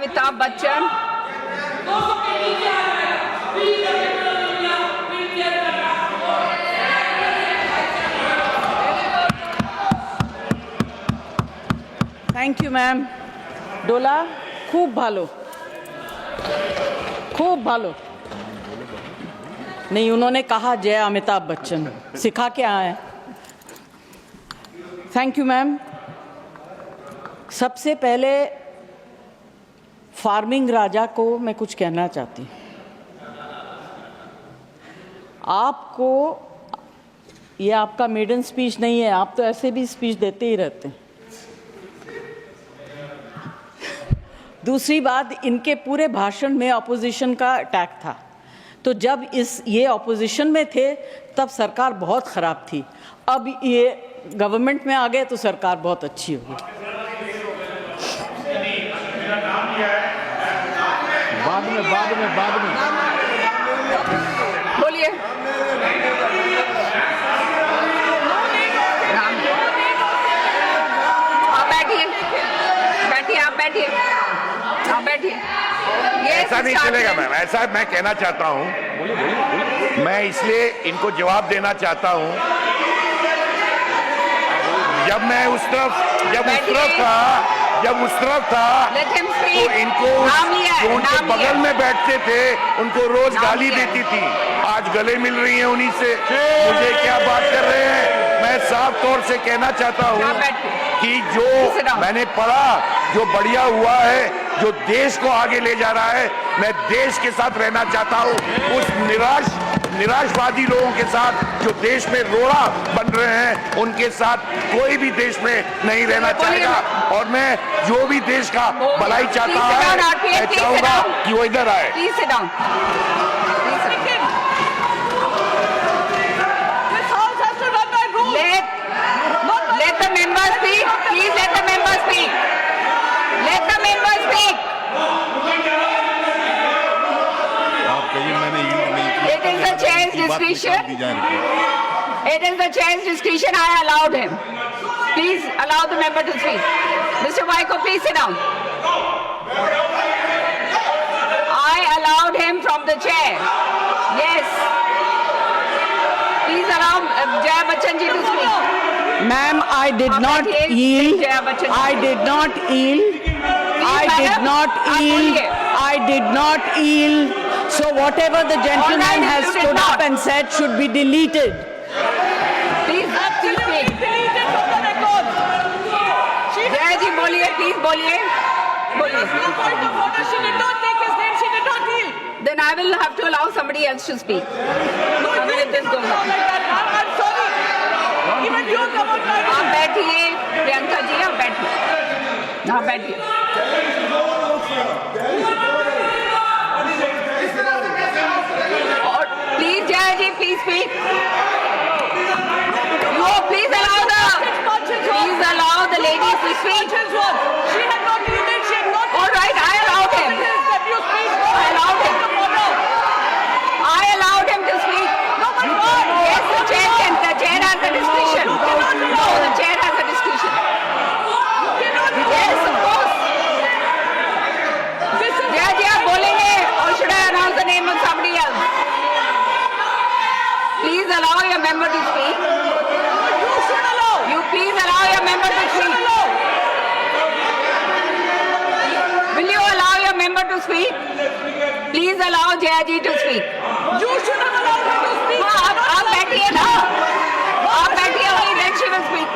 Amitabh Bachchan. Thank you ma'am. डोला खूब भालो, खूब भालो। नहीं, उन्होंने कहा जय अमिताभ बच्चन, सिखा के आए। Thank you ma'am. सबसे पहले फार्मिंग राजा को मैं कुछ कहना चाहती हूँ। आपको, ये आपका मेडन स्पीच नहीं है, आप तो ऐसे भी स्पीच देते ही रहते हैं। दूसरी बात, इनके पूरे भाषण में अपोजिशन का अटैक था, तो जब ये अपोजिशन में थे तब सरकार बहुत ख़राब थी। अब ये गवर्नमेंट में आ गए तो सरकार बहुत अच्छी होगी। बाद में बोलिए। आप बैठिए, बैठिए, आप बैठिए, आप बैठिए। ऐसा नहीं चलेगा मैम, ऐसा मैं कहना चाहता हूं। मैं इसलिए इनको जवाब देना चाहता हूं, जब मैं उस तरफ था तो इनको जो उनके बगल में बैठते थे उनको रोज गाली देती थी, आज गले मिल रही है उन्हीं से। मुझे क्या बात कर रहे हैं। मैं साफ तौर से कहना चाहता हूं कि जो मैंने पढ़ा, जो बढ़िया हुआ है, जो देश को आगे ले जा रहा है, मैं देश के साथ रहना चाहता हूं। उस निराशवादी लोगों के साथ जो देश में रोड़ा बन रहे हैं, उनके साथ कोई भी देश में नहीं रहना चाहेगा। और मैं जो भी देश का भलाई चाहता है, मैं चाहूंगा कि वो इधर आए। Let the member speak. Please let the member speak. Let the member speak. It is the chair's discretion. It is the chair's discretion. I allowed him. Please allow the member to speak. Mr. Waiko, please sit down. I allowed him from the chair. Yes. Please allow Jaya Bachchan ji to speak. Ma'am, I did not yield. I did not yield. I did not yield. I did not yield. So whatever the gentleman has stood up and said should be deleted. Please speak. Jaya ji, बोलिए, please बोलिए. Then I will have to allow somebody else to speak. If this goes on. आप बैठिए, प्रियंका जी, आप बैठिए। हाँ, बैठिए। और please Jaya ji, please speak. You please allow the ladies to speak. All right, I allowed him. I allowed him to speak. Yes, the chair has the discretion. No, the chair has the discretion. Yes, of course. Jaya ji, आप बोलेंगे, or should I announce the name of somebody else? Please allow your member to speak. You please allow your member to speak. Will you allow your member to speak? Please allow Jaya ji to speak. You should have allowed her to speak. आप बैठिए ना, आप बैठिए, वही then she will speak.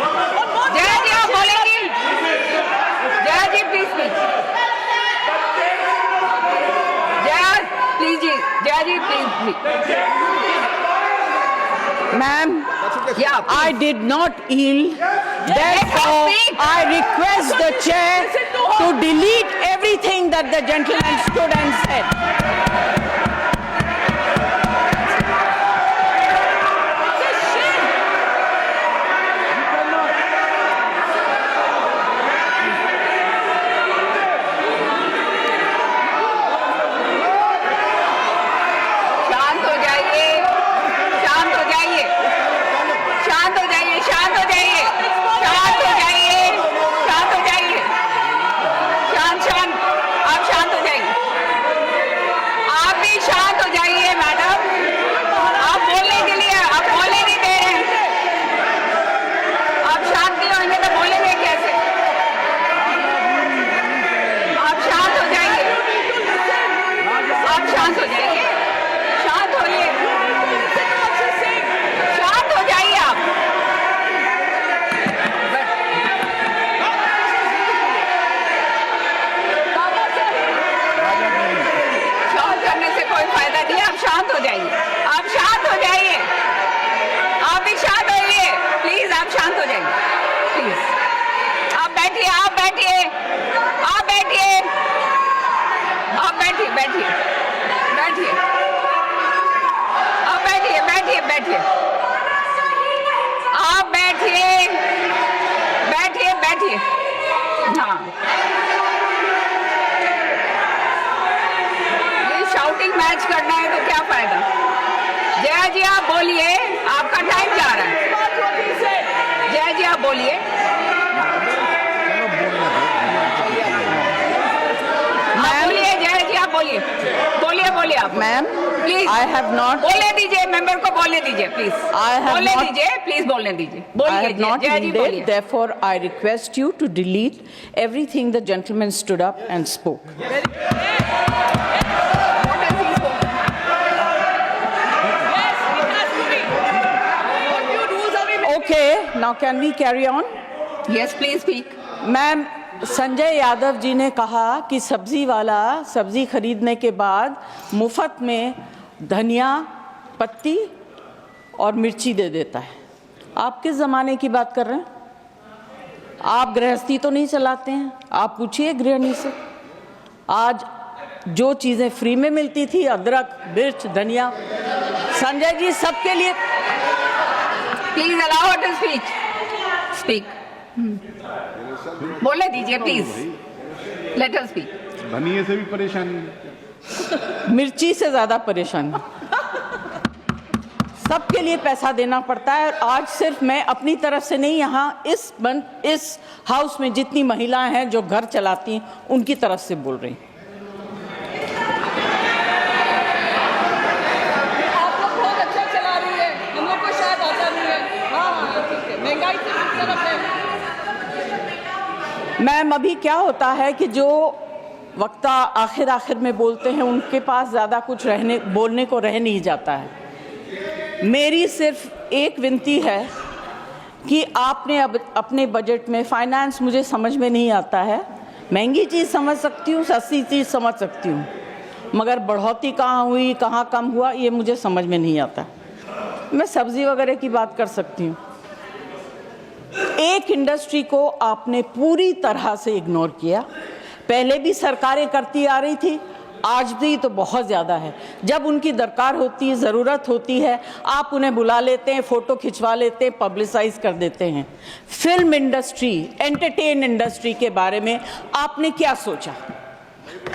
Jaya जी, आप बोलेंगी? जया जी, please speak. Jaya ji, please speak. Ma'am, Yeah, I did not yield. Therefore, I request the chair to delete everything that the gentleman stood and said. शांत हो जाइए, शांत हो जाइए, शांत हो जाइए, शांत हो जाइए, शांत हो जाइए, शांत हो जाइए, शांत शांत, आप शांत बैठिए बैठिए आप बैठिए बैठिए बैठिए आप बैठिए बैठिए बैठिए हाँ ये शाउटिंग मैच करना है तो क्या फायदा। जया जी आप बोलिए, आपका टाइम जा रहा है। जया जी आप बोलिए। आप बोलिए जया जी आप बोलिए बोलिए बोलिए आप ma'am please. I have not बोलने दीजिए, मेंबर को बोलने दीजिए प्लीज। I have बोलने not- दीजिए प्लीज, बोलने दीजिए। I बोलिए have not Jaya ji needed, बोलिए। therefore I request you to delete everything the gentleman stood up and spoke. Okay, now can we carry on? Yes, please speak. Ma'am, Sanjay Yadav ji ने कहा कि सब्जी वाला सब्जी खरीदने के बाद मुफ्त में धनिया पत्ती और मिर्ची दे देता है। आप किस ज़माने की बात कर रहे हैं? आप गृहस्थी तो नहीं चलाते हैं? आप पूछिए गृहिणी से। आज जो चीज़ें फ्री में मिलती थी, अदरक, मिर्च, धनिया, संजय जी सबके लिए। Please allow her to speak. Speak. बोलने दीजिए प्लीज। Let us speak. धनिये से भी परेशानी, मिर्ची से ज़्यादा परेशानी। सबके लिए पैसा देना पड़ता है। और आज सिर्फ मैं अपनी तरफ से नहीं, यहाँ इस हाउस में जितनी महिलाएं हैं जो घर चलाती हैं उनकी तरफ से बोल रही हूँ। आप लोग बहुत अच्छा चला रही है, हम लोग को शायद आता नहीं है। हाँ ठीक है, महंगाई से किस तरफ है। मैम, अभी क्या होता है कि जो वक्ता आखिर में बोलते हैं उनके पास ज़्यादा कुछ बोलने को रह नहीं जाता है। मेरी सिर्फ एक विनती है कि आपने अब अपने बजट में, फाइनेंस मुझे समझ में नहीं आता है, महंगी चीज़ समझ सकती हूँ, सस्ती चीज़ समझ सकती हूँ, मगर बढ़ोतरी कहाँ हुई, कहाँ कम हुआ, ये मुझे समझ में नहीं आता। मैं सब्ज़ी वगैरह की बात कर सकती हूँ। एक इंडस्ट्री को आपने पूरी तरह से इग्नोर किया। पहले भी सरकारें करती आ रही थी, आज भी तो बहुत ज़्यादा है। जब उनकी दरकार होती है, ज़रूरत होती है, आप उन्हें बुला लेते हैं, फ़ोटो खिंचवा लेते हैं, पब्लिसाइज कर देते हैं। फिल्म इंडस्ट्री, एंटरटेन इंडस्ट्री के बारे में आपने क्या सोचा?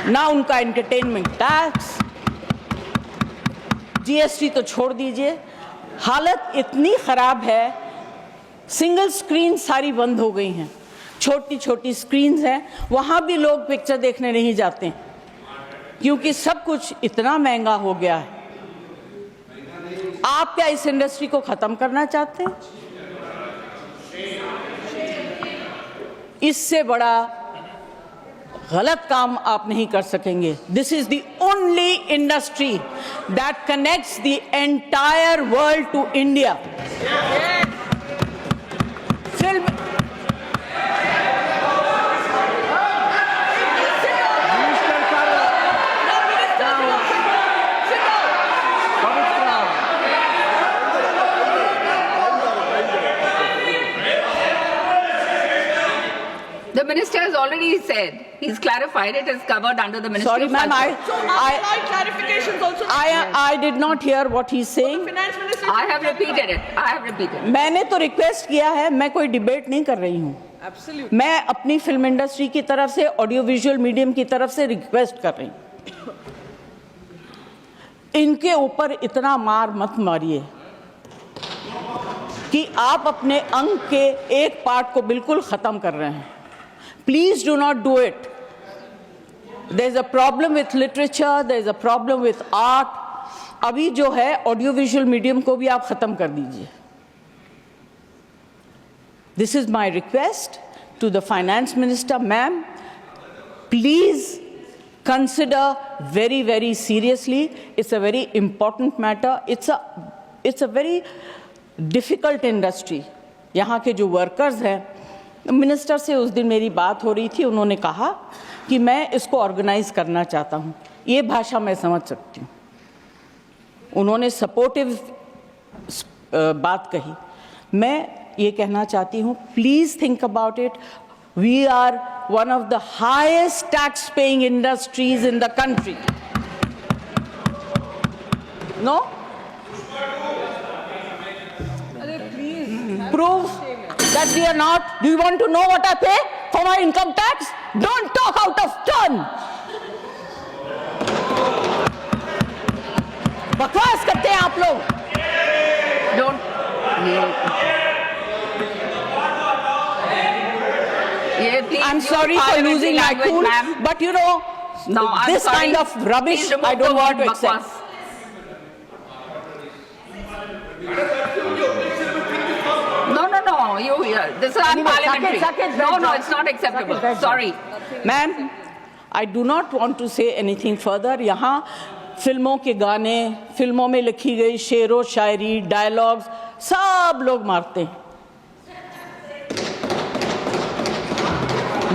ना उनका एंटरटेनमेंट टैक्स, जीएसटी तो छोड़ दीजिए। हालत इतनी ख़राब है, सिंगल स्क्रीन सारी बंद हो गई हैं, छोटी छोटी स्क्रीन्स हैं, वहाँ भी लोग पिक्चर देखने नहीं जाते हैं क्योंकि सब कुछ इतना महंगा हो गया है। आप क्या इस इंडस्ट्री को ख़त्म करना चाहते हैं? इससे बड़ा गलत काम आप नहीं कर सकेंगे। This is the only industry that connects the entire world to India. Film The minister has already said, he's clarified, it is covered under the Ministry Sorry, of ma'am, Culture. clarifications also. I did not hear what he's saying. Finance Minister. I have repeated it. I have repeated. मैंने तो request किया है, मैं कोई debate नहीं कर रही हूँ। Absolutely. मैं अपनी फिल्म इंडस्ट्री की तरफ से, ऑडियो विजुअल मीडियम की तरफ से रिक्वेस्ट कर रही हूँ। इनके ऊपर इतना मार मत मारिए कि आप अपने अंग के एक पार्ट को बिल्कुल ख़त्म कर रहे हैं। Please do not do it. There is a problem with literature, there is a problem with art. अभी जो है ऑडियो विजुअल मीडियम को भी आप ख़त्म कर दीजिए। This is my request to the finance minister, ma'am. Please consider very, very seriously. It's a very important matter. It's a very difficult industry. यहाँ के जो वर्कर्स हैं, मिनिस्टर से उस दिन मेरी बात हो रही थी, उन्होंने कहा कि मैं इसको ऑर्गेनाइज करना चाहता हूँ। ये भाषा मैं समझ सकती हूँ। उन्होंने सपोर्टिव बात कही। मैं ये कहना चाहती हूँ, please think about it. We are one of the highest tax paying industries in the country. No? Prove that we are not. Do you want to know what I pay for my income tax? Don't talk out of turn. बकवास करते हैं आप लोग. Don't. Please, I'm use sorry for parliamentary losing my language, cool, ma'am. but you know, No, I'm this sorry. kind of rubbish Please remove I don't the want word to accept. bakwas. No. This is unparliamentary. Saket, No, it's not acceptable. Sorry. Ma'am, I do not want to say anything further. यहाँ फिल्मों के गाने, फिल्मों में लिखी गई शेरो शायरी, dialogues सब लोग मारते हैं.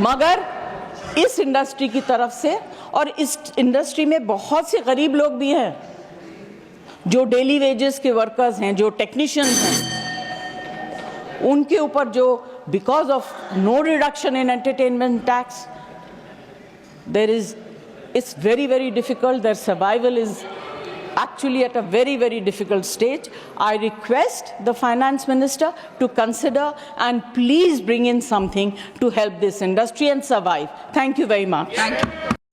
मगर इस इंडस्ट्री की तरफ से, और इस इंडस्ट्री में बहुत से गरीब लोग भी हैं जो डेली वेजेस के वर्कर्स हैं, जो टेक्नीशियंस हैं, उनके ऊपर जो because of no reduction in entertainment tax it's very, very difficult. Their survival is actually at a very, very difficult stage. I request the finance minister to consider and please bring in something to help this industry and survive. Thank you very much. Thank you.